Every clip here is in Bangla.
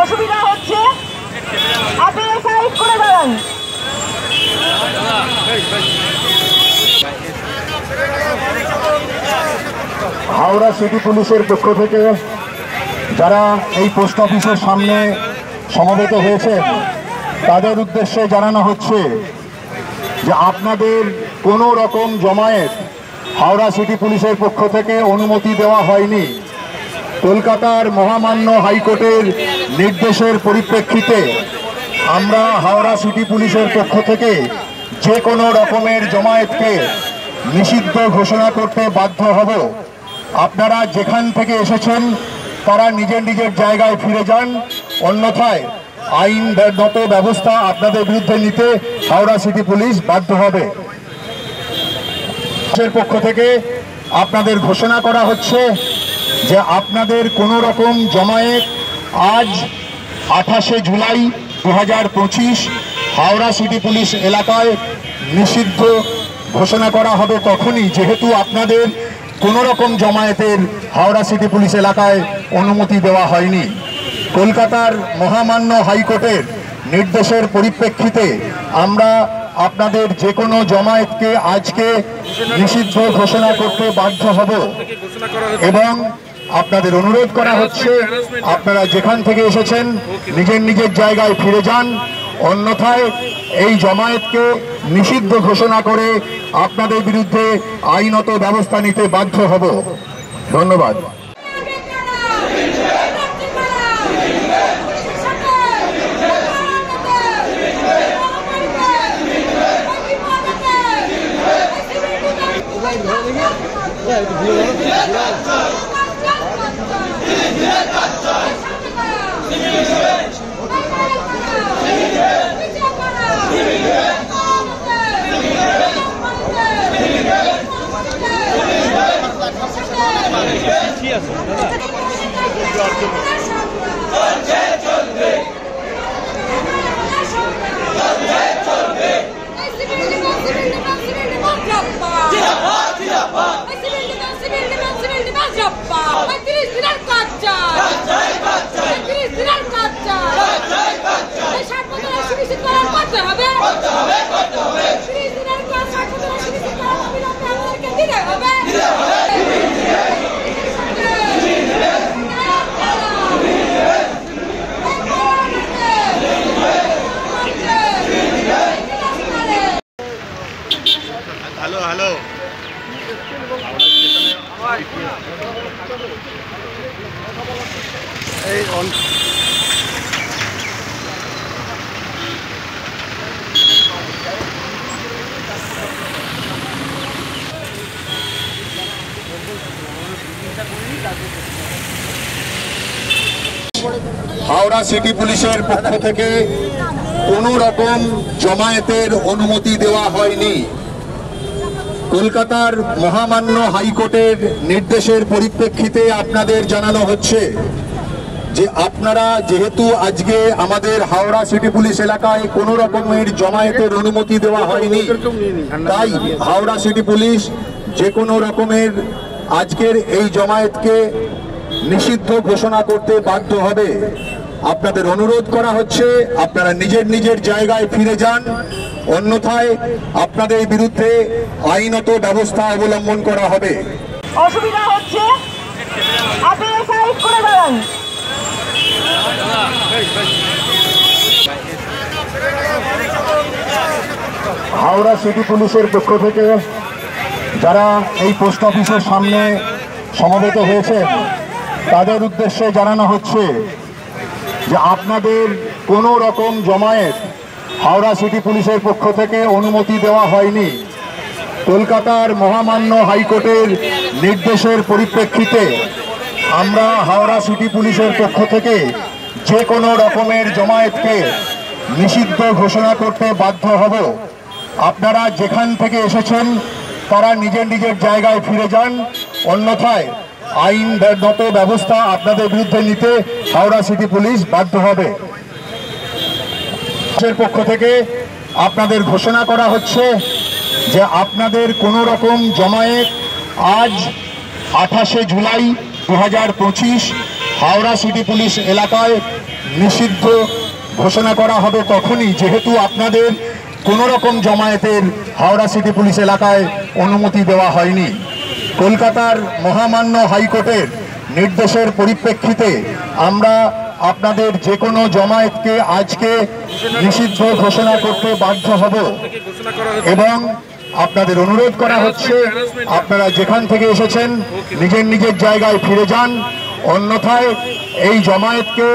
অসুবিধা হচ্ছে, আপনি সাইড করে দাঁড়ান। হাওড়া সিটি পুলিশের পক্ষ থেকে যারা এই পোস্ট অফিসের সামনে সমবেত হয়েছে তাদের উদ্দেশ্যে জানানো হচ্ছে যে আপনাদের কোনো রকম জমায়েত হাওড়া সিটি পুলিশের পক্ষ থেকে অনুমতি দেওয়া হয়নি। কলকাতার মহামান্য হাইকোর্টের নির্দেশের পরিপ্রেক্ষিতে আমরা হাওড়া সিটি পুলিশের পক্ষ থেকে যে কোনো রকমের জমায়েতকে নিষিদ্ধ ঘোষণা করতে বাধ্য হব। আপনারা যেখান থেকে এসেছেন তারা নিজের নিজের জায়গায় ফিরে যান, অন্যথায় আইনগত ব্যবস্থা আপনাদের বিরুদ্ধে নিতে হাওড়া সিটি পুলিশ বাধ্য হবে। পক্ষ থেকে আপনাদের ঘোষণা করা হচ্ছে যে আপনাদের কোনো রকম জমায়েত আজ 28শে জুলাই 2025 হাওড়া সিটি পুলিশ এলাকায় নিষিদ্ধ ঘোষণা করা হবে তখনই, যেহেতু আপনাদের কোনো রকম জমায়েতের হাওড়া সিটি পুলিশ এলাকায় অনুমতি দেওয়া হয়নি। কলকাতার মহামান্য হাইকোর্টের নির্দেশের পরিপ্রেক্ষিতে আমরা আপনাদের যে কোনো জমায়েতকে আজকে নিষিদ্ধ ঘোষণা করতে বাধ্য হব এবং আপনাদের অনুরোধ করা হচ্ছে আপনারা যেখান থেকে এসেছেন নিজের নিজের জায়গায় ফিরে যান, অন্যথায় এই জমায়েতকে নিষিদ্ধ ঘোষণা করে আপনাদের বিরুদ্ধে আইনত ব্যবস্থা নিতে বাধ্য হব। ধন্যবাদ। হ্যালো এই অন হাওড়া সিটি পুলিশের পক্ষ থেকে কোনো রকম জমায়েতের অনুমতি দেওয়া হয়নি। কলকাতার মহামান্য হাইকোর্টের নির্দেশের পরিপ্রেক্ষিতে আপনাদের জানানো হচ্ছে যে আপনারা যেহেতু আজকে আমাদের হাওড়া সিটি পুলিশ এলাকায় কোনো রকমের জমায়েতের অনুমতি দেওয়া হয়নি, তাই হাওড়া সিটি পুলিশ যে কোনো রকমের আজকের এই জমায়েতকে নিষিদ্ধ ঘোষণা করতে বাধ্য হবে। আপনাদের অনুরোধ করা হচ্ছে আপনারা নিজের নিজের জায়গায় ফিরে যান, অন্যথায় আপনাদের বিরুদ্ধে আইনত ব্যবস্থা অবলম্বন করা হবে। অসুবিধা হচ্ছে, আপনি সাইড করে দাঁড়ান। হাওড়া সিটি পুলিশের পক্ষ থেকে যারা এই পোস্ট অফিসের সামনে সমবেত হয়েছে তাদের উদ্দেশ্যে জানানো হচ্ছে যে আপনাদের কোনো রকম জমায়েত হাওড়া সিটি পুলিশের পক্ষ থেকে অনুমতি দেওয়া হয়নি। কলকাতার মহামান্য হাইকোর্টের নির্দেশের পরিপ্রেক্ষিতে আমরা হাওড়া সিটি পুলিশের পক্ষ থেকে যে কোনো রকমের জমায়েতকে নিষিদ্ধ ঘোষণা করতে বাধ্য হব। আপনারা যেখান থেকে এসেছেন তারা নিজের নিজের জায়গায় ফিরে যান, অন্যথায় আইনগত ব্যবস্থা আপনাদের বিরুদ্ধে নিতে হাওড়া সিটি পুলিশ বাধ্য হবে। পক্ষ থেকে আপনাদের ঘোষণা করা হচ্ছে যে আপনাদের কোনো রকম জমায়েত আজ 28শে জুলাই 2025 হাওড়া সিটি পুলিশ এলাকায় নিষিদ্ধ ঘোষণা করা হবে তখনই, যেহেতু আপনাদের কোনো রকম জমায়েতের হাওড়া সিটি পুলিশ এলাকায় অনুমতি দেওয়া হয়নি। কলকাতার মহামান্য হাইকোর্টের নির্দেশের পরিপ্রেক্ষিতে আমরা আপনাদের যে কোনো জমায়েতকে আজকে নিষিদ্ধ ঘোষণা করতে বাধ্য হব এবং আপনাদের অনুরোধ করা হচ্ছে আপনারা যেখান থেকে এসেছেন নিজের নিজের জায়গায় ফিরে যান, অন্যথায় এই জমায়েতকে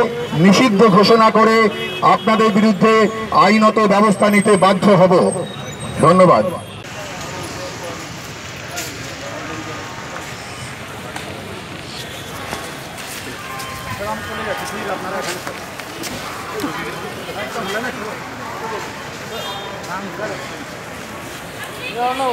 নিষিদ্ধ ঘোষণা করে আপনাদের বিরুদ্ধে আইনত ব্যবস্থা নিতে বাধ্য হব। ধন্যবাদ। No.